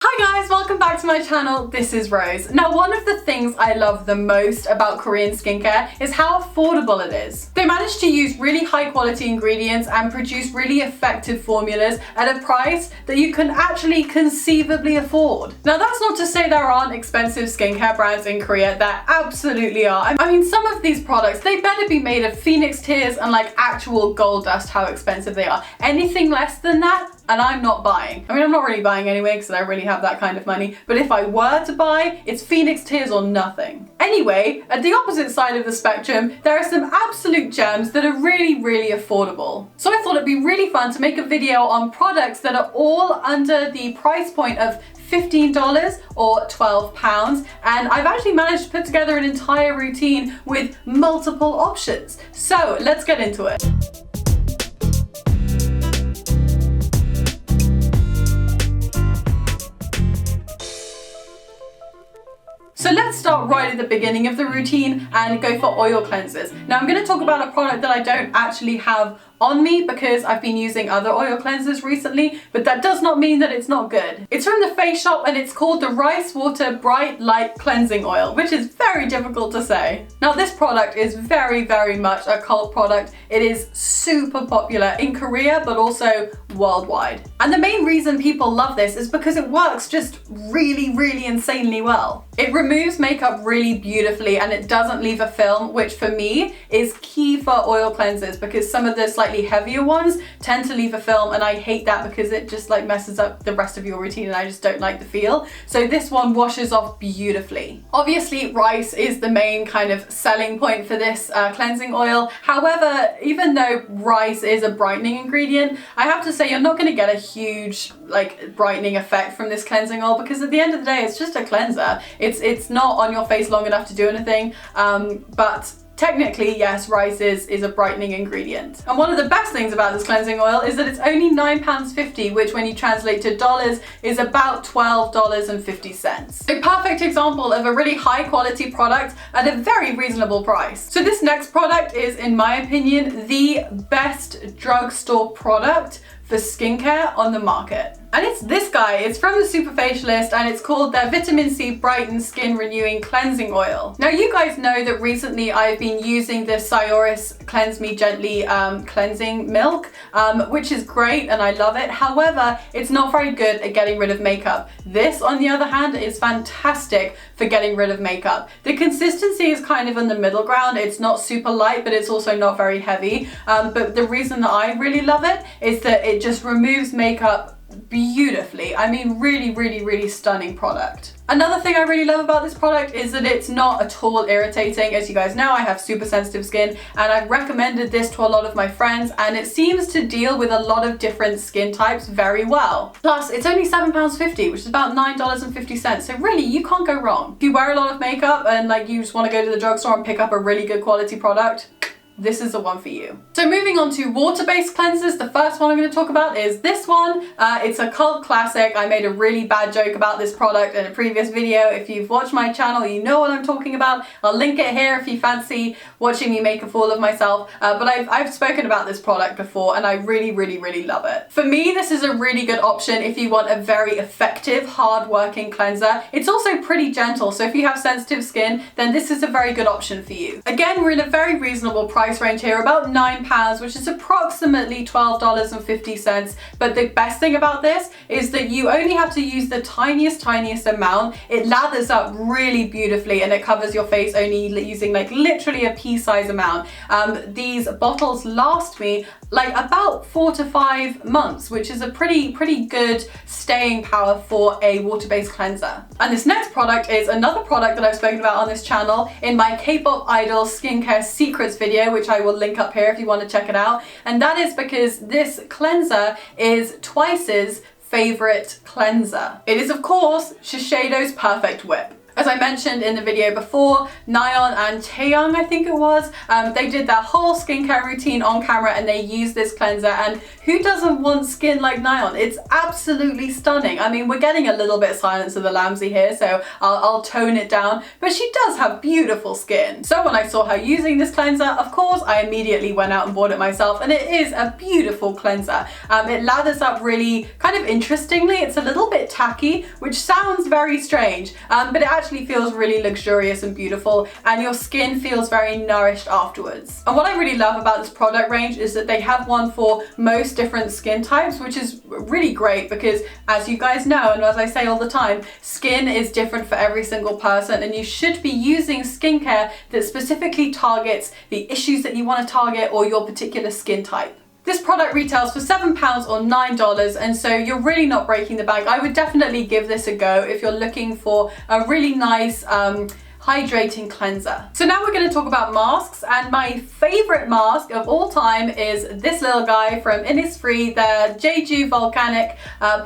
Hi guys, welcome back to my channel. This is Rose. Now, one of the things I love the most about Korean skincare is how affordable it is. They manage to use really high quality ingredients and produce really effective formulas at a price that you can actually conceivably afford. Now, that's not to say there aren't expensive skincare brands in Korea. There absolutely are. I mean, some of these products, they better be made of phoenix tears and like actual gold dust, how expensive they are. Anything less than that, and I'm not buying. I mean, I'm not really buying anyway because I don't really have that kind of money, but if I were to buy, it's phoenix tears or nothing. Anyway, at the opposite side of the spectrum, there are some absolute gems that are really, really affordable. So I thought it'd be really fun to make a video on products that are all under the price point of $15 or £12, and I've actually managed to put together an entire routine with multiple options. So let's get into it. So let's start right at the beginning of the routine and go for oil cleansers. Now I'm going to talk about a product that I don't actually have on me because I've been using other oil cleansers recently, but that does not mean that it's not good. It's from the Face Shop and it's called the Rice Water Bright Light Cleansing Oil, which is very difficult to say. Now this product is very, very much a cult product. It is super popular in Korea, but also worldwide. And the main reason people love this is because it works just really, really insanely well. It removes makeup really beautifully and it doesn't leave a film, which for me is key for oil cleansers because some of the slightly heavier ones tend to leave a film and I hate that because it just like messes up the rest of your routine and I just don't like the feel. So this one washes off beautifully. Obviously rice is the main kind of selling point for this cleansing oil. However, even though rice is a brightening ingredient, I have to say you're not going to get a huge like brightening effect from this cleansing oil because at the end of the day it's just a cleanser. It's not on your face long enough to do anything, but technically, yes, rice is a brightening ingredient. And one of the best things about this cleansing oil is that it's only £9.50, which when you translate to dollars is about $12.50. A perfect example of a really high quality product at a very reasonable price. So this next product is, in my opinion, the best drugstore product for skincare on the market. And it's this guy. It's from the Superfacialist and it's called their Vitamin C Brighten Skin Renewing Cleansing Oil. Now you guys know that recently I've been using the SIORIS Cleanse Me Gently cleansing milk, which is great and I love it. However, it's not very good at getting rid of makeup. This, on the other hand, is fantastic for getting rid of makeup. The consistency is kind of in the middle ground. It's not super light, but it's also not very heavy. But the reason that I really love it is that it just removes makeup beautifully. I mean, really, really, really stunning product. Another thing I really love about this product is that it's not at all irritating. As you guys know, I have super sensitive skin and I've recommended this to a lot of my friends and it seems to deal with a lot of different skin types very well. Plus, it's only £7.50, which is about $9.50. So really, you can't go wrong. If you wear a lot of makeup and like you just want to go to the drugstore and pick up a really good quality product, this is the one for you. So moving on to water-based cleansers, the first one I'm going to talk about is this one. It's a cult classic. I made a really bad joke about this product in a previous video. If you've watched my channel, you know what I'm talking about. I'll link it here if you fancy watching me make a fool of myself. But I've spoken about this product before and I really, really, really love it. For me, this is a really good option if you want a very effective, hard-working cleanser. It's also pretty gentle, so if you have sensitive skin, then this is a very good option for you. Again, we're in a very reasonable price range here, about £9, which is approximately $12.50. But the best thing about this is that you only have to use the tiniest amount. It lathers up really beautifully and it covers your face only using like literally a pea-size amount. These bottles last me like about 4 to 5 months, which is a pretty good staying power for a water-based cleanser. And this next product is another product that I've spoken about on this channel in my K-pop idol skincare secrets video, which I will link up here if you want to check it out. And that is because this cleanser is Twice's favorite cleanser. It is, of course, Shiseido's Perfect Whip. As I mentioned in the video before, Nyan and Taeyang, I think it was, they did their whole skincare routine on camera and they used this cleanser, and who doesn't want skin like Nyan? It's absolutely stunning. I mean, we're getting a little bit Silence of the Lambsy here, so I'll tone it down, but she does have beautiful skin. So when I saw her using this cleanser, of course, I immediately went out and bought it myself, and it is a beautiful cleanser. It lathers up really kind of interestingly. It's a little bit tacky, which sounds very strange, but it actually feels really luxurious and beautiful, and your skin feels very nourished afterwards. And what I really love about this product range is that they have one for most different skin types, which is really great because, as you guys know, and as I say all the time, skin is different for every single person, and you should be using skincare that specifically targets the issues that you want to target or your particular skin type. This product retails for £7 or $9, and so you're really not breaking the bank. I would definitely give this a go if you're looking for a really nice hydrating cleanser. So now we're going to talk about masks, and my favorite mask of all time is this little guy from Innisfree, their Jeju Volcanic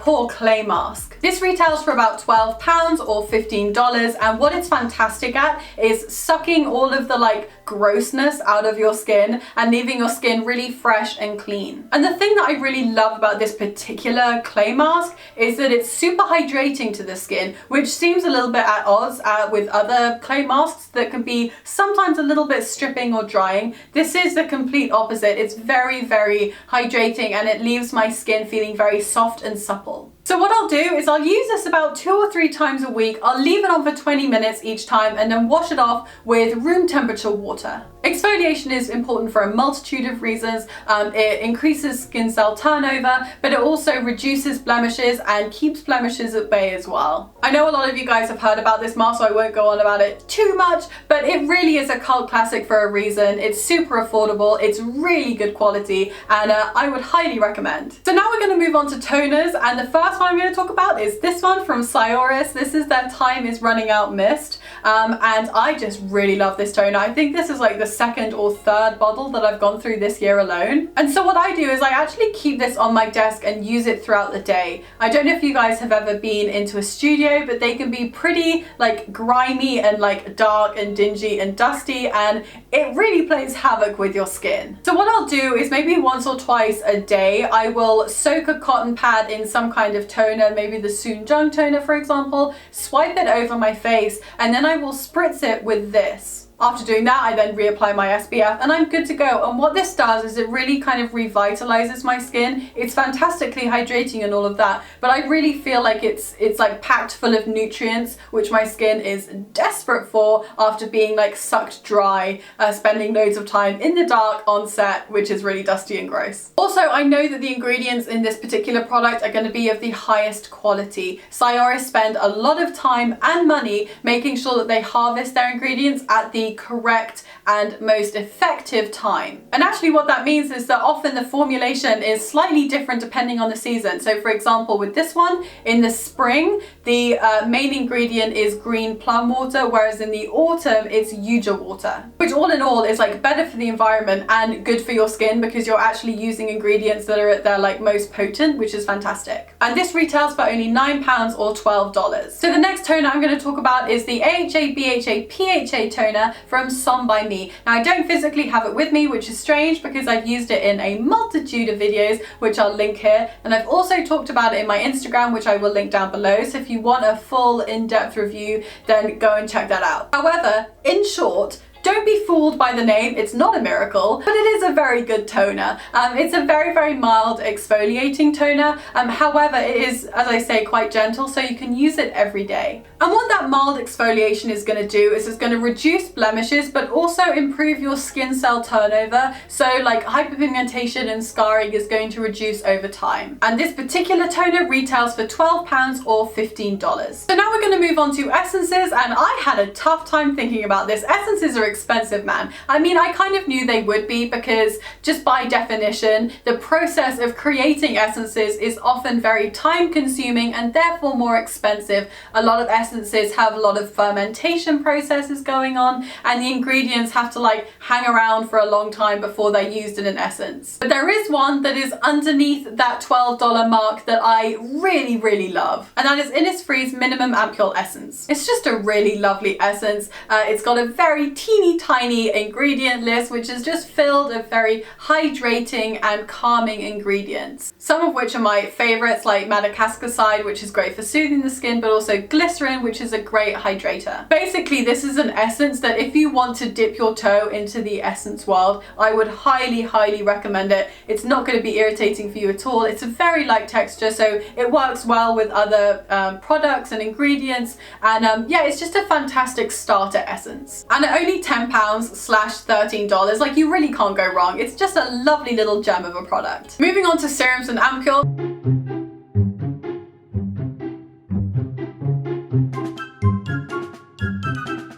Pore Clay Mask. This retails for about £12 or $15, and what it's fantastic at is sucking all of the grossness out of your skin and leaving your skin really fresh and clean. And the thing that I really love about this particular clay mask is that it's super hydrating to the skin, which seems a little bit at odds with other clay masks that can be sometimes a little bit stripping or drying. This is the complete opposite. It's very, very hydrating, and it leaves my skin feeling very soft and supple. So what I'll do is I'll use this about 2 or 3 times a week. I'll leave it on for 20 minutes each time and then wash it off with room temperature water. Exfoliation is important for a multitude of reasons. It increases skin cell turnover, but it also reduces blemishes and keeps blemishes at bay as well. I know a lot of you guys have heard about this mask, so I won't go on about it too much, but it really is a cult classic for a reason. It's super affordable, it's really good quality, and I would highly recommend. So now we're going to move on to toners, and the first one I'm going to talk about is this one from SIORIS. This is their Time is Running Out Mist, and I just really love this toner. I think this is like the second or third bottle that I've gone through this year alone. And so what I do is I actually keep this on my desk and use it throughout the day. I don't know if you guys have ever been into a studio, but they can be pretty grimy and dark and dingy and dusty, and it really plays havoc with your skin. So what I'll do is maybe once or twice a day, I will soak a cotton pad in some kind of toner, maybe the Soonjung toner for example, swipe it over my face, and then I will spritz it with this. After doing that, I then reapply my SPF and I'm good to go. And what this does is it really kind of revitalizes my skin. It's fantastically hydrating and all of that, but I really feel like it's packed full of nutrients, which my skin is desperate for after being sucked dry, spending loads of time in the dark on set, which is really dusty and gross. Also, I know that the ingredients in this particular product are going to be of the highest quality. SIORIS spend a lot of time and money making sure that they harvest their ingredients at the correct and most effective time. And actually what that means is that often the formulation is slightly different depending on the season. So for example, with this one, in the spring, the main ingredient is green plum water, whereas in the autumn, it's yuja water, which all in all is better for the environment and good for your skin because you're actually using ingredients that are at their most potent, which is fantastic. And this retails for only £9 or $12. So the next toner I'm going to talk about is the AHA BHA PHA toner from Som by Me. Now I don't physically have it with me, which is strange because I've used it in a multitude of videos, which I'll link here, and I've also talked about it in my Instagram, which I will link down below. So if you want a full in-depth review, then go and check that out. However, in short, don't be fooled by the name, it's not a miracle, but it is a very good toner. It's a very, very mild exfoliating toner. However, it is, as I say, quite gentle, so you can use it every day. And what that mild exfoliation is going to do is it's going to reduce blemishes, but also improve your skin cell turnover. So hyperpigmentation and scarring is going to reduce over time. And this particular toner retails for £12 or $15. So now we're going to move on to essences, and I had a tough time thinking about this. Essences are expensive, man. I mean, I kind of knew they would be because just by definition, the process of creating essences is often very time consuming and therefore more expensive. A lot of essences have a lot of fermentation processes going on, and the ingredients have to like hang around for a long time before they're used in an essence. But there is one that is underneath that $12 mark that I really love, and that is Innisfree's Minimum Ampoule Essence. It's just a really lovely essence. It's got a very teeny tiny ingredient list which is just filled with very hydrating and calming ingredients. Some of which are my favorites, like Madagascar, which is great for soothing the skin, but also glycerin, which is a great hydrator. Basically, this is an essence that if you want to dip your toe into the essence world, I would highly recommend it. It's not going to be irritating for you at all. It's a very light texture, so it works well with other products and ingredients, and yeah, it's just a fantastic starter essence. And at only £10/$13, like, you really can't go wrong. It's just a lovely little gem of a product. Moving on to serums and ampules.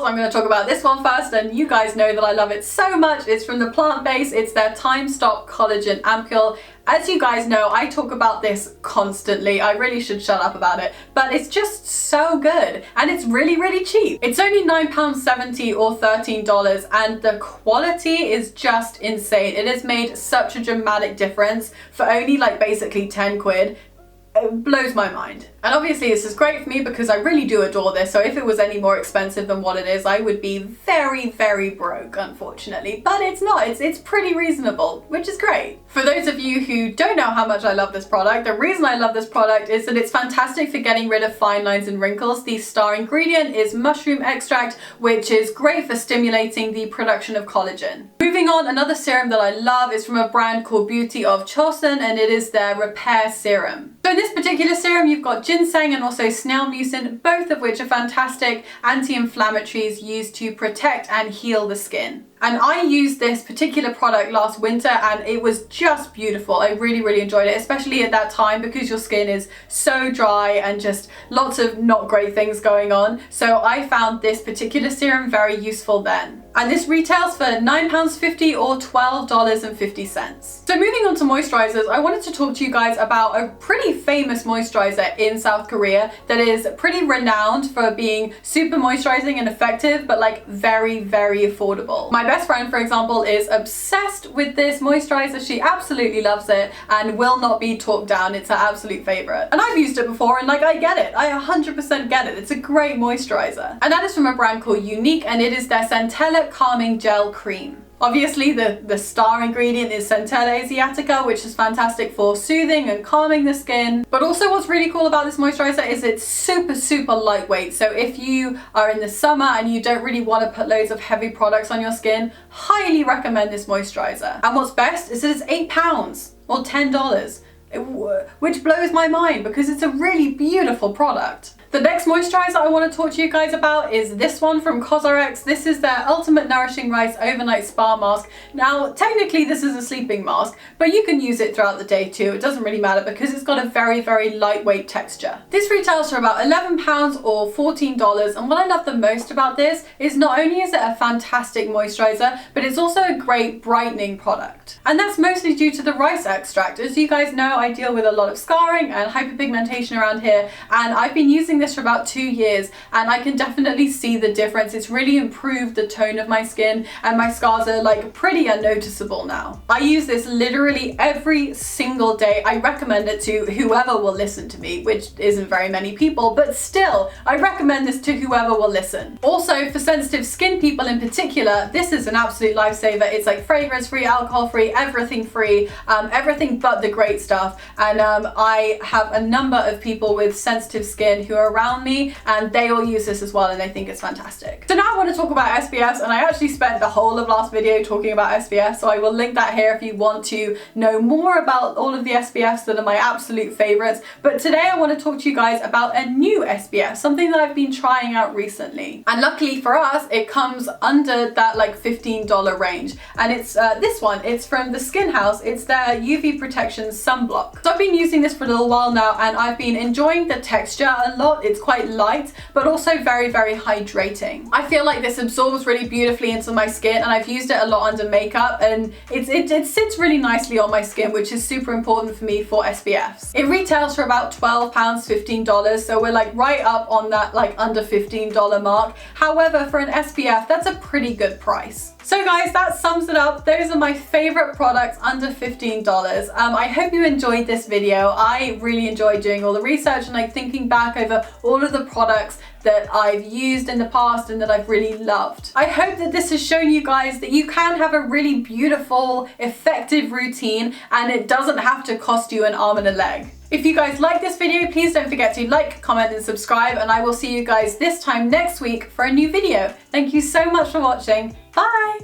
I'm going to talk about this one first, and you guys know that I love it so much. It's from the plant base. It's their Time Stop Collagen Ampoule. As you guys know, I talk about this constantly. I really should shut up about it, but it's just so good, and it's really cheap. It's only £9.70 or $13, and the quality is just insane. It has made such a dramatic difference for only like basically 10 quid. It blows my mind. And obviously this is great for me because I really do adore this, so if it was any more expensive than what it is, I would be very broke, unfortunately. But it's not, it's pretty reasonable, which is great. For those of you who don't know how much I love this product, the reason I love this product is that it's fantastic for getting rid of fine lines and wrinkles. The star ingredient is mushroom extract, which is great for stimulating the production of collagen. Moving on, another serum that I love is from a brand called Beauty of Chosen, and it is their Repair Serum. So in this particular serum, you've got ginseng and also snail mucin, both of which are fantastic anti-inflammatories used to protect and heal the skin. And I used this particular product last winter and it was just beautiful. I really enjoyed it, especially at that time because your skin is so dry and just lots of not great things going on. So I found this particular serum very useful then. And this retails for £9.50 or $12.50. So moving on to moisturizers, I wanted to talk to you guys about a pretty famous moisturizer in South Korea that is pretty renowned for being super moisturizing and effective, but like very affordable. My best friend, for example, is obsessed with this moisturizer. She absolutely loves it and will not be talked down. It's her absolute favorite. And I've used it before and like, I get it. I 100% get it. It's a great moisturizer. And that is from a brand called Unique, and it is their Centella Calming Gel Cream. Obviously the star ingredient is Centella Asiatica, which is fantastic for soothing and calming the skin. But also what's really cool about this moisturizer is it's super lightweight. So if you are in the summer and you don't really want to put loads of heavy products on your skin, highly recommend this moisturizer. And what's best is that it's £8 or $10, which blows my mind because it's a really beautiful product. The next moisturizer I want to talk to you guys about is this one from COSRX. This is their Ultimate Nourishing Rice Overnight Spa Mask. Now, technically this is a sleeping mask, but you can use it throughout the day too. It doesn't really matter because it's got a very lightweight texture. This retails for about £11 or $14, and what I love the most about this is not only is it a fantastic moisturizer, but it's also a great brightening product. And that's mostly due to the rice extract. As you guys know, I deal with a lot of scarring and hyperpigmentation around here, and I've been using this for about 2 years, and I can definitely see the difference. It's really improved the tone of my skin, and my scars are like pretty unnoticeable now. I use this literally every single day. I recommend it to whoever will listen to me, which isn't very many people, but still, I recommend this to whoever will listen. Also, for sensitive skin people in particular, this is an absolute lifesaver. It's like fragrance free, alcohol free, everything free, everything but the great stuff. And I have a number of people with sensitive skin who are around me, and they all use this as well, and they think it's fantastic. So now I want to talk about SPFs, and I actually spent the whole of last video talking about SPFs, so I will link that here if you want to know more about all of the SPFs that are my absolute favorites. But today I want to talk to you guys about a new SPF, something that I've been trying out recently. And luckily for us, it comes under that like $15 range, and it's this one. It's from the Skin House. It's their UV Protection Sunblock. So I've been using this for a little while now, and I've been enjoying the texture a lot. It's quite light, but also very hydrating. I feel like like this absorbs really beautifully into my skin, and I've used it a lot under makeup, and it sits really nicely on my skin, which is super important for me for SPFs. It retails for about £12, $15, so we're like right up on that like under $15 mark. However, for an SPF, that's a pretty good price. So guys, that sums it up. Those are my favorite products under $15. I hope you enjoyed this video. I really enjoyed doing all the research and like thinking back over all of the products that I've used in the past and that I've really loved. I hope that this has shown you guys that you can have a really beautiful, effective routine and it doesn't have to cost you an arm and a leg. If you guys like this video, please don't forget to like, comment and subscribe, and I will see you guys this time next week for a new video. Thank you so much for watching. Bye!